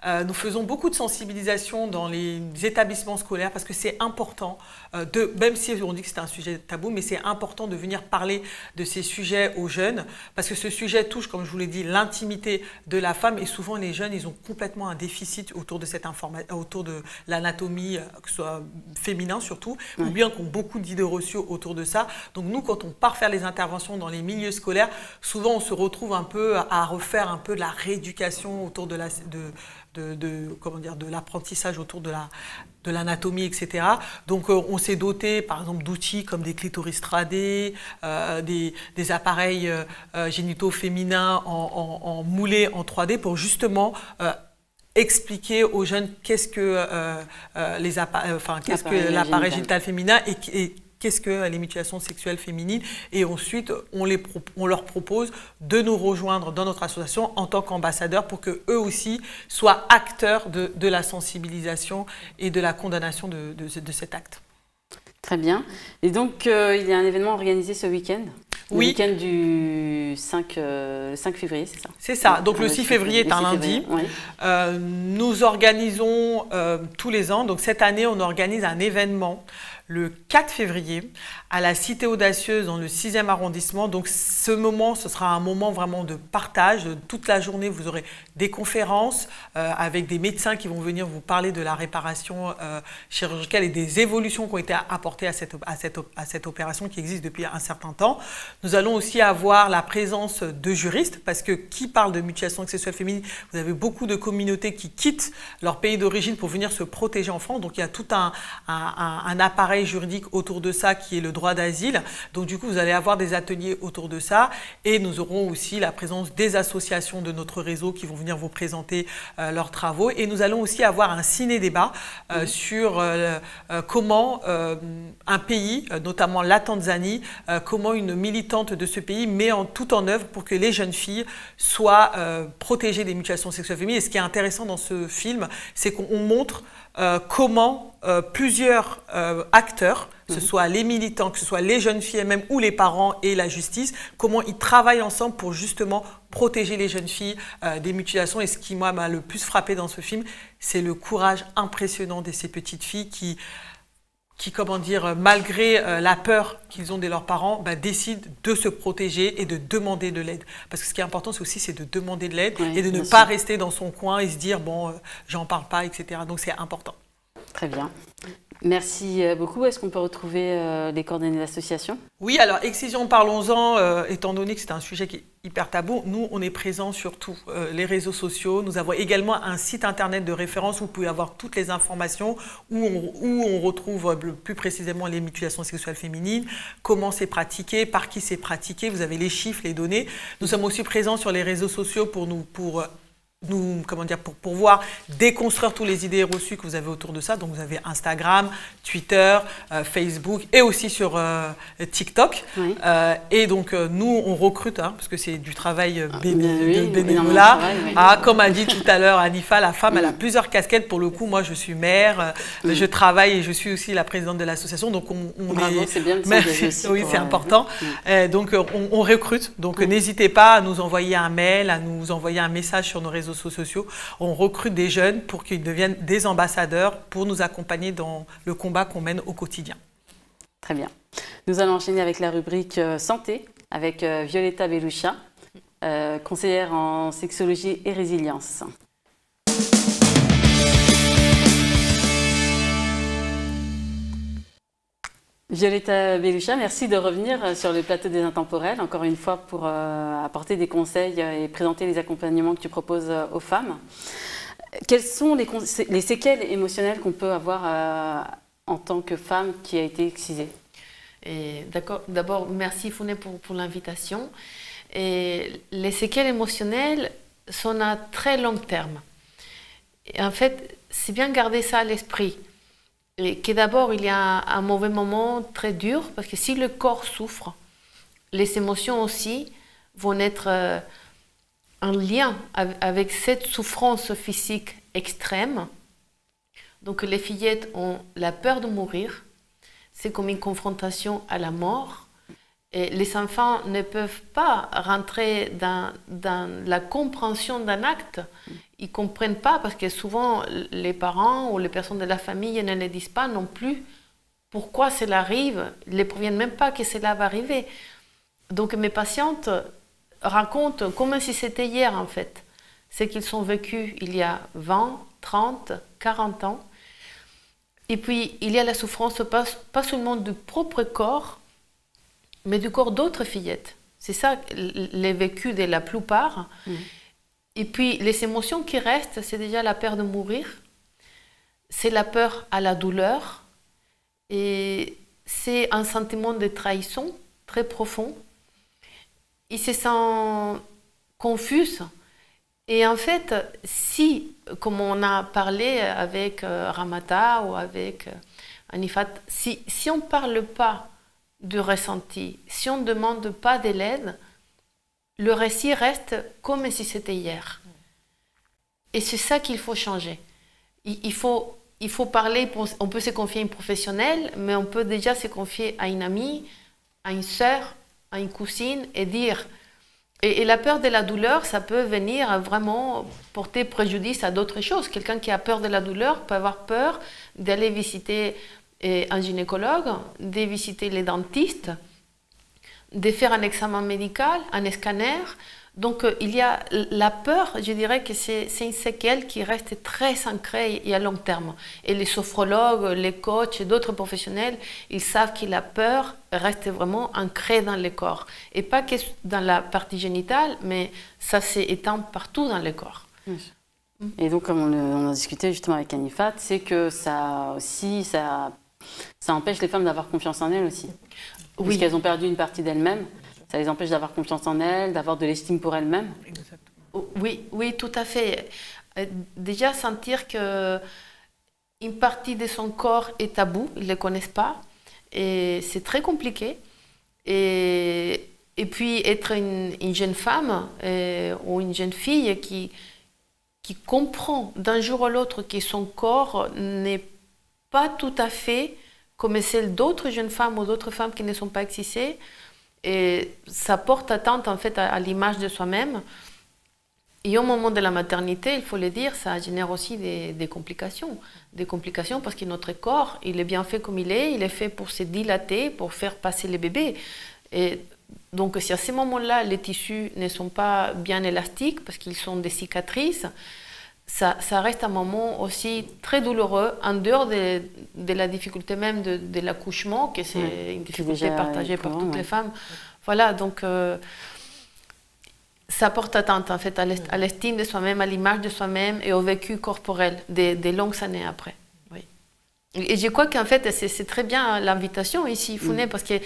Nous faisons beaucoup de sensibilisation dans les établissements scolaires parce que c'est important, même si on dit que c'est un sujet tabou, mais c'est important de venir parler de ces sujets aux jeunes parce que ce sujet touche, comme je vous l'ai dit, l'intimité de la femme, et souvent les jeunes, ils ont complètement un déficit autour de cette autour de l'anatomie, que ce soit féminin surtout, ou bien qui ont beaucoup d'idées reçues autour de ça. Donc nous, quand on part faire les interventions dans les milieux scolaires, souvent on se retrouve un peu à refaire un peu de la rééducation autour de l'apprentissage autour de l'anatomie, etc. Donc on s'est doté par exemple d'outils comme des clitoris 3D, des appareils génitaux féminins en moulés en 3D pour justement expliquer aux jeunes qu'est-ce que l'appareil génital féminin et qu'est-ce que les mutilations sexuelles féminines. Et ensuite, on leur propose de nous rejoindre dans notre association en tant qu'ambassadeurs pour qu'eux aussi soient acteurs de la sensibilisation et de la condamnation de cet acte. Très bien. Et donc, il y a un événement organisé ce week-end? Oui. Le week-end du 5 février, c'est ça? C'est ça. Donc le 6 février est un lundi. Oui. Nous organisons tous les ans. Donc cette année, on organise un événement le 4 février à la Cité Audacieuse dans le 6e arrondissement. Donc ce moment, ce sera un moment vraiment de partage. Toute la journée, vous aurez des conférences avec des médecins qui vont venir vous parler de la réparation chirurgicale et des évolutions qui ont été apportées à cette opération qui existe depuis un certain temps. Nous allons aussi avoir la présence de juristes parce que qui parle de mutilation sexuelle féminine, vous avez beaucoup de communautés qui quittent leur pays d'origine pour venir se protéger en France. Donc il y a tout un appareil juridique autour de ça qui est le droit d'asile. Donc du coup, vous allez avoir des ateliers autour de ça et nous aurons aussi la présence des associations de notre réseau qui vont venir vous présenter leurs travaux. Et nous allons aussi avoir un ciné-débat sur comment un pays, notamment la Tanzanie, comment une militante de ce pays met tout en œuvre pour que les jeunes filles soient protégées des mutilations sexuelles féminines. Et ce qui est intéressant dans ce film, c'est qu'on montre comment plusieurs acteurs, que ce soit les militants, que ce soit les jeunes filles même ou les parents et la justice, comment ils travaillent ensemble pour justement protéger les jeunes filles des mutilations. Et ce qui moi m'a le plus frappé dans ce film, c'est le courage impressionnant de ces petites filles qui comment dire, malgré la peur qu'ils ont de leurs parents, décident de se protéger et de demander de l'aide. Parce que ce qui est important, c'est de demander de l'aide et de ne pas rester dans son coin et se dire, bon, j'en parle pas, etc. Donc c'est important. Très bien. Merci beaucoup. Est-ce qu'on peut retrouver les coordonnées de l'association? Oui, alors Excision, parlons-en, étant donné que c'est un sujet qui est hyper tabou, nous on est présents sur tous les réseaux sociaux. Nous avons également un site internet de référence où vous pouvez avoir toutes les informations, où on retrouve plus précisément les mutilations sexuelles féminines, comment c'est pratiqué, par qui c'est pratiqué, vous avez les chiffres, les données. Nous sommes aussi présents sur les réseaux sociaux pour pouvoir déconstruire toutes les idées reçues que vous avez autour de ça. Donc vous avez Instagram, Twitter, Facebook et aussi sur TikTok. Oui. Et donc nous on recrute, parce que c'est du travail bénévolat. Comme a dit tout à l'heure Hanifa, la femme elle a plusieurs casquettes. Pour le coup, moi je suis mère, je travaille et je suis aussi la présidente de l'association. Donc c'est bien de s'engager aussi. Oui, c'est important. Donc on recrute. Donc n'hésitez pas à nous envoyer un mail, à nous envoyer un message sur nos réseaux sociaux, on recrute des jeunes pour qu'ils deviennent des ambassadeurs pour nous accompagner dans le combat qu'on mène au quotidien. Très bien. Nous allons enchaîner avec la rubrique santé avec Violetta Beloucha, conseillère en sexologie et résilience. Violetta Beloucha, merci de revenir sur le plateau des Intemporels, encore une fois pour apporter des conseils et présenter les accompagnements que tu proposes aux femmes. Quelles sont les séquelles émotionnelles qu'on peut avoir en tant que femme qui a été excisée? D'accord. D'abord, merci Founé pour l'invitation. Les séquelles émotionnelles sont à très long terme. Et en fait, c'est bien garder ça à l'esprit. Et que d'abord, il y a un mauvais moment très dur, parce que si le corps souffre, les émotions aussi vont être en lien avec cette souffrance physique extrême. Donc les fillettes ont la peur de mourir, c'est comme une confrontation à la mort. Et les enfants ne peuvent pas rentrer dans la compréhension d'un acte. Ils ne comprennent pas parce que souvent les parents ou les personnes de la famille ne les disent pas non plus pourquoi cela arrive. Ils ne les préviennent même pas que cela va arriver. Donc mes patientes racontent comme si c'était hier en fait. Ce qu'ils ont vécu il y a 20, 30, 40 ans. Et puis il y a la souffrance pas seulement du propre corps, mais du corps d'autres fillettes. C'est ça les vécus de la plupart. Et puis, les émotions qui restent, c'est déjà la peur de mourir, c'est la peur à la douleur, et c'est un sentiment de trahison très profond. Ils se sentent confus. Et en fait, si, comme on a parlé avec Ramata ou avec Anifat, si on ne parle pas du ressenti, si on ne demande pas de l'aide, le récit reste comme si c'était hier. Et c'est ça qu'il faut changer. Il faut parler, on peut se confier à une professionnelle, mais on peut déjà se confier à une amie, à une sœur, à une cousine et dire... Et la peur de la douleur, ça peut venir vraiment porter préjudice à d'autres choses. Quelqu'un qui a peur de la douleur peut avoir peur d'aller visiter un gynécologue, de visiter les dentistes, de faire un examen médical, un scanner. Donc il y a la peur, je dirais que c'est une séquelle qui reste très ancrée et à long terme. Et les sophrologues, les coachs et d'autres professionnels, ils savent que la peur reste vraiment ancrée dans le corps. Et pas que dans la partie génitale, mais ça s'étend partout dans le corps. Et donc, comme on a discuté justement avec Anifat, c'est que ça aussi, ça empêche les femmes d'avoir confiance en elles aussi. Oui. Parce qu'elles ont perdu une partie d'elles-mêmes. Ça les empêche d'avoir confiance en elles, d'avoir de l'estime pour elles-mêmes. Oui, tout à fait. Déjà sentir qu'une partie de son corps est tabou, ils ne le connaissent pas. Et c'est très compliqué. Et puis être une jeune femme ou une jeune fille qui comprend d'un jour à l'autre que son corps n'est pas tout à fait comme celle d'autres jeunes femmes ou d'autres femmes qui ne sont pas excisées. Et ça porte atteinte en fait à l'image de soi-même. Et au moment de la maternité, il faut le dire, ça génère aussi des complications. Des complications parce que notre corps, il est bien fait comme il est fait pour se dilater, pour faire passer les bébés. Et donc si à ce moment-là, les tissus ne sont pas bien élastiques parce qu'ils sont des cicatrices, ça reste un moment aussi très douloureux, en dehors de la difficulté même de l'accouchement, que c'est une difficulté partagée par toutes les femmes. Voilà, donc ça porte atteinte en fait à l'estime de soi-même, à l'image de soi-même et au vécu corporel des longues années après. Oui. Et je crois qu'en fait, c'est très bien l'invitation ici, Founé, parce que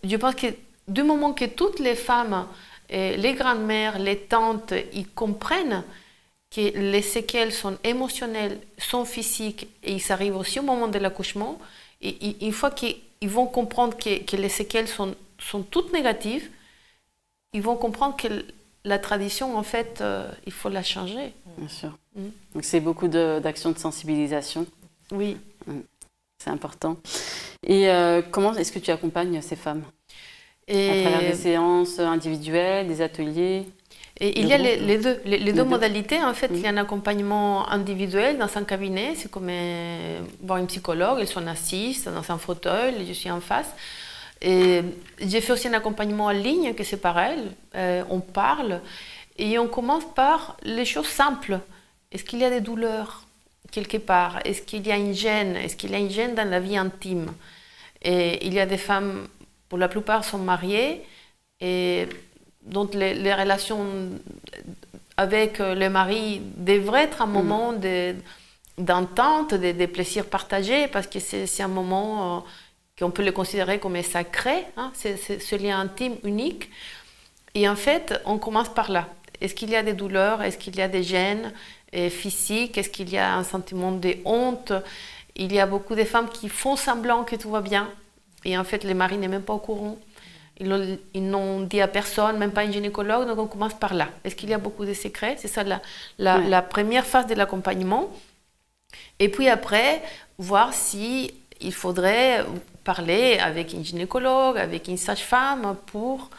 je pense que du moment que toutes les femmes, les grandes-mères, les tantes, ils comprennent que les séquelles sont émotionnelles, sont physiques et ils arrivent aussi au moment de l'accouchement. Et une fois qu'ils vont comprendre que les séquelles sont toutes négatives, ils vont comprendre que la tradition, en fait, il faut la changer. Bien sûr. Donc c'est beaucoup d'actions de sensibilisation. Oui. C'est important. Et comment est-ce que tu accompagnes ces femmes à travers des séances individuelles, des ateliers? Et il y a les deux deux. modalités. En fait, il y a un accompagnement individuel dans un cabinet. C'est comme voir une psychologue. Ils sont assis dans un fauteuil, je suis en face. Et j'ai fait aussi un accompagnement en ligne, que c'est pareil. On parle et on commence par les choses simples. Est-ce qu'il y a des douleurs quelque part? Est-ce qu'il y a une gêne? Est-ce qu'il y a une gêne dans la vie intime? Et il y a des femmes, pour la plupart, sont mariées et dont les relations avec le mari devraient être un moment d'entente, de plaisir partagé, parce que c'est un moment qu'on peut le considérer comme sacré, hein, c'est ce lien intime unique. Et en fait, on commence par là. Est-ce qu'il y a des douleurs? Est-ce qu'il y a des gênes physiques? Est-ce qu'il y a un sentiment de honte? Il y a beaucoup de femmes qui font semblant que tout va bien. Et en fait, le mari n'est même pas au courant. Ils n'ont dit à personne, même pas un gynécologue, donc on commence par là. Est-ce qu'il y a beaucoup de secrets? C'est ça la première phase de l'accompagnement. Et puis après, voir si il faudrait parler avec une gynécologue, avec une sage-femme pour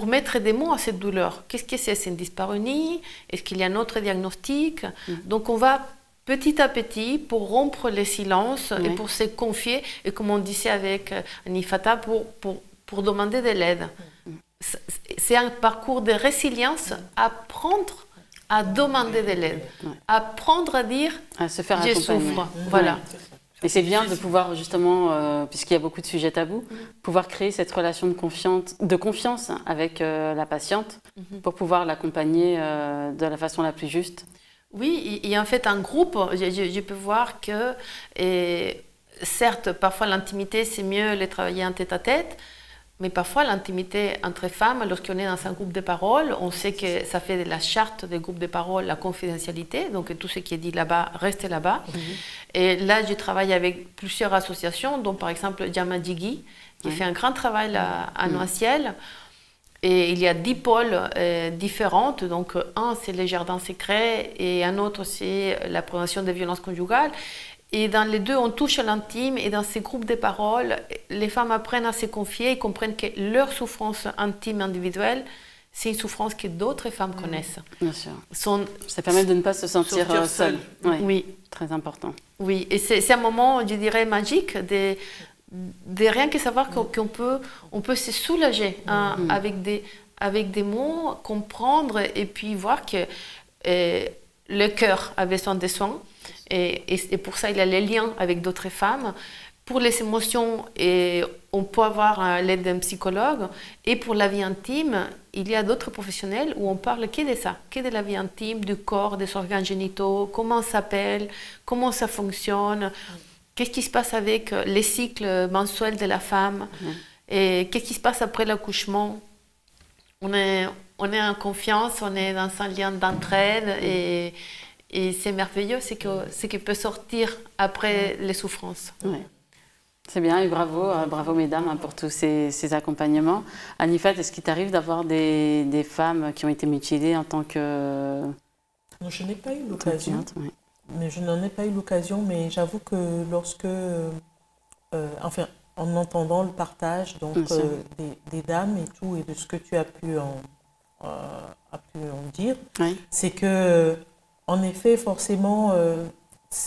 mettre des mots à cette douleur. Qu'est-ce que c'est? C'est une dyspareunie? Est-ce qu'il y a un autre diagnostic? Donc on va petit à petit pour rompre le silence et pour se confier, et comme on disait avec Nifata, pour demander de l'aide. C'est un parcours de résilience, apprendre à demander de l'aide, apprendre à dire à se faire je accompagner. souffre. Voilà. Et c'est bien de pouvoir justement, puisqu'il y a beaucoup de sujets tabous, pouvoir créer cette relation de confiance avec la patiente pour pouvoir l'accompagner de la façon la plus juste. Oui, et en fait, en groupe, je peux voir que, certes, parfois l'intimité, c'est mieux de travailler en tête-à-tête, mais parfois l'intimité entre femmes, lorsqu'on est dans un groupe de parole, on sait que ça fait de la charte des groupes de parole la confidentialité, donc tout ce qui est dit là-bas reste là-bas. Et là, je travaille avec plusieurs associations, dont par exemple Jamadjigi, qui fait un grand travail à Noisiel. Et il y a 10 pôles différentes. Donc, un, c'est les jardins secrets et un autre, c'est la prévention des violences conjugales. Et dans les deux, on touche à l'intime. Et dans ces groupes de parole, les femmes apprennent à se confier et comprennent que leur souffrance intime individuelle, c'est une souffrance que d'autres femmes connaissent. Bien sûr. Ça permet de ne pas se sentir seule. Oui. Très important. Oui, et c'est un moment, je dirais, magique de rien que savoir qu'on peut se soulager avec des mots, comprendre et puis voir que le cœur a besoin de soins. Et pour ça, il y a les liens avec d'autres femmes. Pour les émotions, on peut avoir l'aide d'un psychologue. Et pour la vie intime, il y a d'autres professionnels où on parle que de ça, que de la vie intime, du corps, des organes génitaux, comment ça s'appelle, comment ça fonctionne. Qu'est-ce qui se passe avec les cycles mensuels de la femme? Et qu'est-ce qui se passe après l'accouchement? On est en confiance, on est dans un lien d'entraide et c'est merveilleux ce qui peut sortir après les souffrances. C'est bien et bravo mesdames pour tous ces accompagnements. Anifat, est-ce qu'il t'arrive d'avoir des femmes qui ont été mutilées en tant que... Non, je n'ai pas eu l'occasion. Mais je n'en ai pas eu l'occasion, mais j'avoue que lorsque, enfin, en entendant le partage donc, des dames et tout, et de ce que tu as pu en dire, c'est que, en effet, forcément,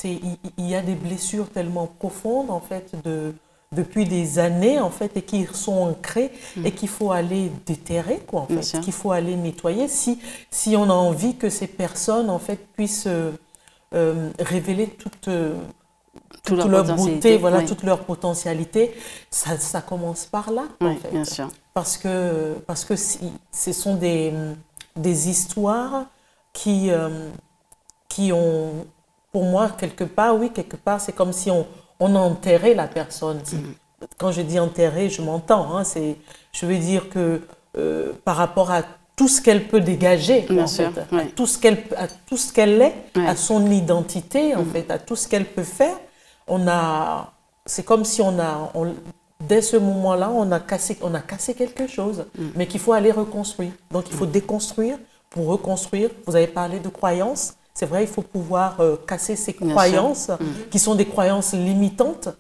il y a des blessures tellement profondes, en fait, depuis des années, en fait, et qui sont ancrées et qu'il faut aller déterrer, quoi, en fait, qu'il faut aller nettoyer si on a envie que ces personnes, en fait, puissent... révéler toute leur beauté, voilà, toute leur potentialité, ça commence par là, en fait. Bien sûr. Parce que ce sont des histoires qui ont, pour moi, quelque part, c'est comme si on enterrait la personne. Quand je dis enterrer, je m'entends. Hein, je veux dire que par rapport à tout ce qu'elle peut dégager, en fait, à tout ce qu'elle est, à son identité, en fait, à tout ce qu'elle peut faire. C'est comme si dès ce moment-là, on a cassé quelque chose, mais qu'il faut aller reconstruire. Donc, il faut déconstruire pour reconstruire. Vous avez parlé de croyances, c'est vrai, il faut pouvoir casser ces croyances qui sont des croyances limitantes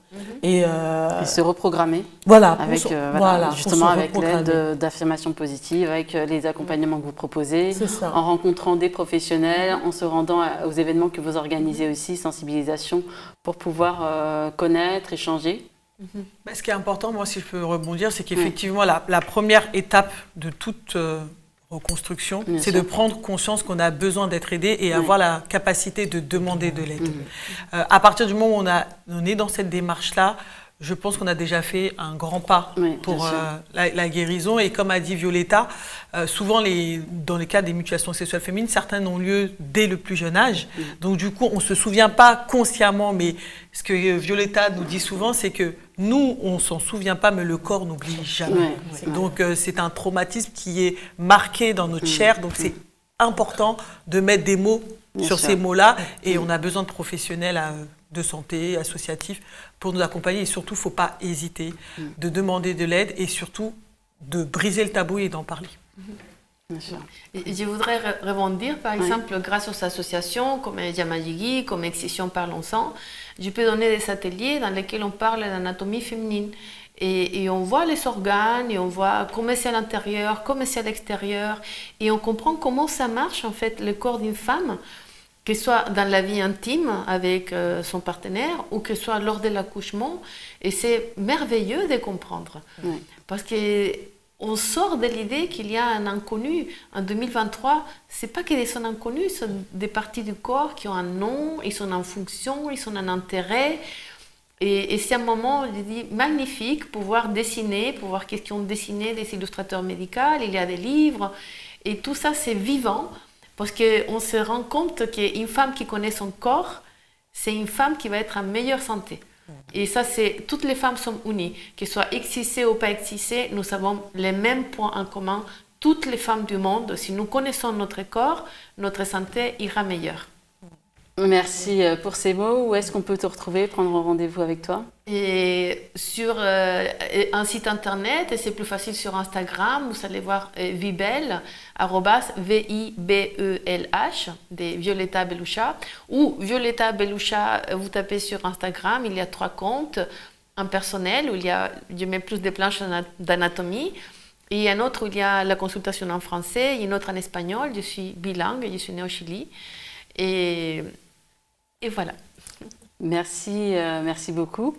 et se reprogrammer. Voilà, avec, justement avec l'aide d'affirmations positives, avec les accompagnements que vous proposez, en rencontrant des professionnels, en se rendant aux événements que vous organisez aussi, sensibilisation, pour pouvoir connaître, échanger. Ce qui est important, moi, si je peux rebondir, c'est qu'effectivement, la première étape de toute reconstruction, c'est de prendre conscience qu'on a besoin d'être aidé et avoir la capacité de demander de l'aide. À partir du moment où on est dans cette démarche-là, je pense qu'on a déjà fait un grand pas pour la guérison. Et comme a dit Violetta, souvent dans les cas des mutilations sexuelles féminines, certaines ont lieu dès le plus jeune âge. Donc du coup, on ne se souvient pas consciemment, mais ce que Violetta nous dit souvent, c'est que nous, on ne s'en souvient pas, mais le corps n'oublie jamais. Donc c'est un traumatisme qui est marqué dans notre chair. Donc c'est important de mettre des mots sur ces mots-là. Et on a besoin de professionnels de santé, associatifs, pour nous accompagner. Et surtout, il ne faut pas hésiter de demander de l'aide et surtout de briser le tabou et d'en parler. Et je voudrais rebondir, par exemple, grâce aux associations comme Yamajigi, comme Excision Parlons-en, je peux donner des ateliers dans lesquels on parle d'anatomie féminine. Et on voit les organes, et on voit comment c'est à l'intérieur, comment c'est à l'extérieur, et on comprend comment ça marche, en fait, le corps d'une femme, que ce soit dans la vie intime avec son partenaire ou que ce soit lors de l'accouchement. Et c'est merveilleux de comprendre. Parce qu'on sort de l'idée qu'il y a un inconnu. En 2023, ce n'est pas que des sons inconnus, ce sont des parties du corps qui ont un nom, ils sont en fonction, ils ont un intérêt. Et c'est un moment, je dis, magnifique, pouvoir dessiner, pouvoir qu'est-ce qu'ils ont dessiné des illustrateurs médicaux, il y a des livres. Et tout ça, c'est vivant. Parce qu'on se rend compte qu'une femme qui connaît son corps, c'est une femme qui va être en meilleure santé. Et ça, toutes les femmes sont unies. Qu'elles soient excissées ou pas excissées, nous avons les mêmes points en commun. Toutes les femmes du monde, si nous connaissons notre corps, notre santé ira meilleure. Merci pour ces mots. Où est-ce qu'on peut te retrouver, prendre rendez-vous avec toi? Et sur un site internet, et c'est plus facile sur Instagram, vous allez voir Vibel, @VIBELH, de Violetta Beloucha, ou Violetta Beloucha, vous tapez sur Instagram, il y a 3 comptes, un personnel où je mets plus de planches d'anatomie, et un autre où il y a la consultation en français, et une autre en espagnol. Je suis bilingue, je suis née au Chili, et voilà. Merci, merci beaucoup.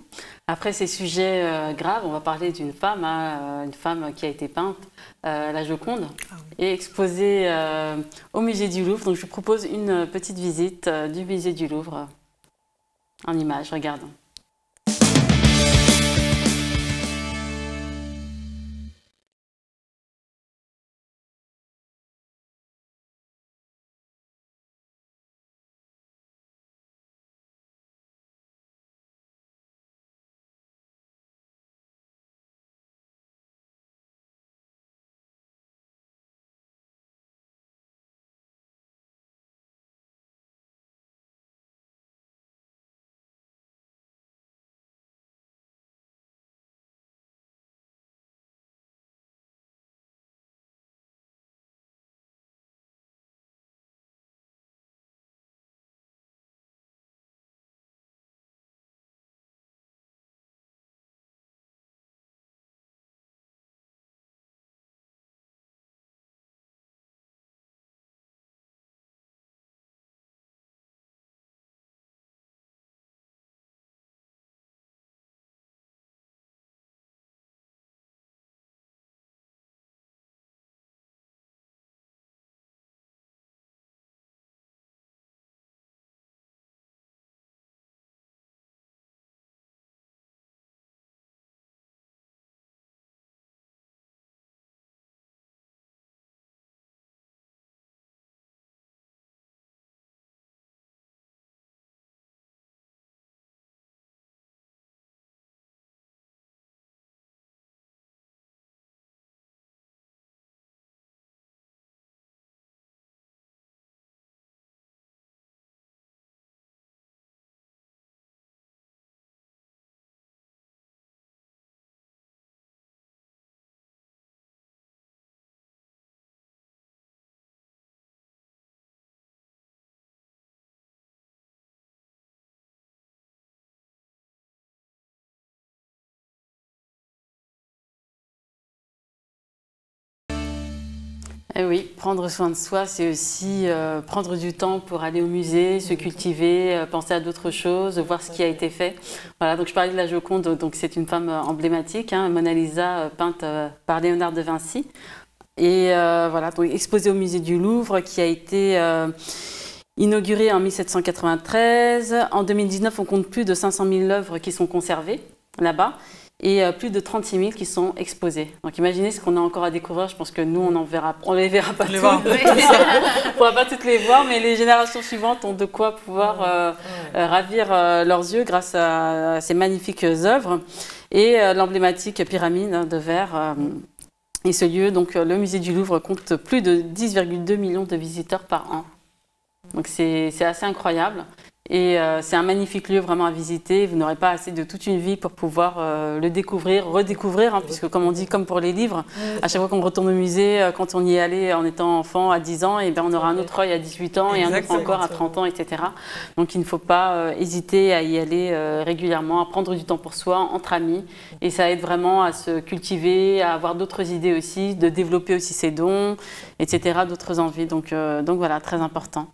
Après ces sujets graves, on va parler d'une femme, une femme qui a été peinte, la Joconde, et exposée au musée du Louvre. Donc je vous propose une petite visite du musée du Louvre en images. Regardons. Eh oui, prendre soin de soi, c'est aussi prendre du temps pour aller au musée, se cultiver, penser à d'autres choses, voir ce qui a été fait. Voilà, donc je parlais de la Joconde, donc c'est une femme emblématique, hein, Mona Lisa, peinte par Léonard de Vinci. Et voilà, donc exposée au musée du Louvre, qui a été inaugurée en 1793. En 2019, on compte plus de 500 000 œuvres qui sont conservées là-bas. Et plus de 36 000 qui sont exposés. Donc imaginez ce qu'on a encore à découvrir. Je pense que nous, on les verra pas toutes. On ne pourra pas toutes les voir, mais les générations suivantes ont de quoi pouvoir ravir leurs yeux grâce à ces magnifiques œuvres. Et l'emblématique pyramide de verre. Et ce lieu, donc le musée du Louvre, compte plus de 10,2 millions de visiteurs par an. Donc c'est assez incroyable. Et c'est un magnifique lieu vraiment à visiter. Vous n'aurez pas assez de toute une vie pour pouvoir le découvrir, redécouvrir, hein, puisque comme on dit, comme pour les livres, à chaque fois qu'on retourne au musée, quand on y est allé en étant enfant à 10 ans, et bien on aura un autre œil à 18 ans et un autre encore à 30 ans, etc. Donc il ne faut pas hésiter à y aller régulièrement, à prendre du temps pour soi, entre amis. Et ça aide vraiment à se cultiver, à avoir d'autres idées aussi, de développer aussi ses dons, etc., d'autres envies. Donc voilà, très important.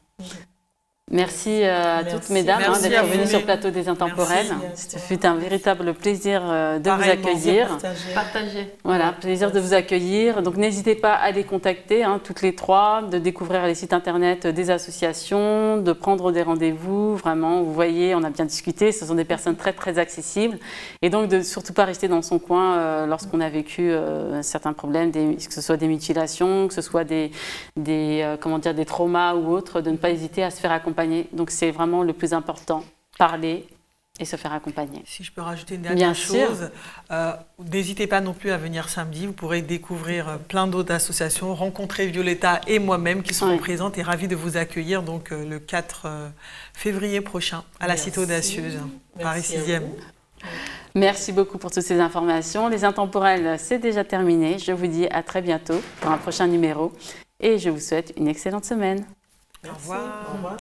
Merci à toutes mesdames d'être venues sur le plateau des Intemporels. Ce fut un véritable plaisir de vous accueillir. Partager. Voilà, plaisir de vous accueillir. Donc n'hésitez pas à les contacter, hein, toutes les trois, de découvrir les sites internet des associations, de prendre des rendez-vous. Vraiment, vous voyez, on a bien discuté, ce sont des personnes très très accessibles. Et donc de surtout pas rester dans son coin lorsqu'on a vécu certains problèmes, que ce soit des mutilations, que ce soit des traumas ou autres, de ne pas hésiter à se faire accompagner. Donc c'est vraiment le plus important, parler et se faire accompagner. Si je peux rajouter une dernière chose, n'hésitez pas non plus à venir samedi, vous pourrez découvrir plein d'autres associations, rencontrer Violetta et moi-même qui seront présentes et ravis de vous accueillir donc, le 4 février prochain à la Cité Audacieuse, Paris 6e. Merci beaucoup pour toutes ces informations. Les Intemporels, c'est déjà terminé. Je vous dis à très bientôt pour un prochain numéro et je vous souhaite une excellente semaine. Au revoir.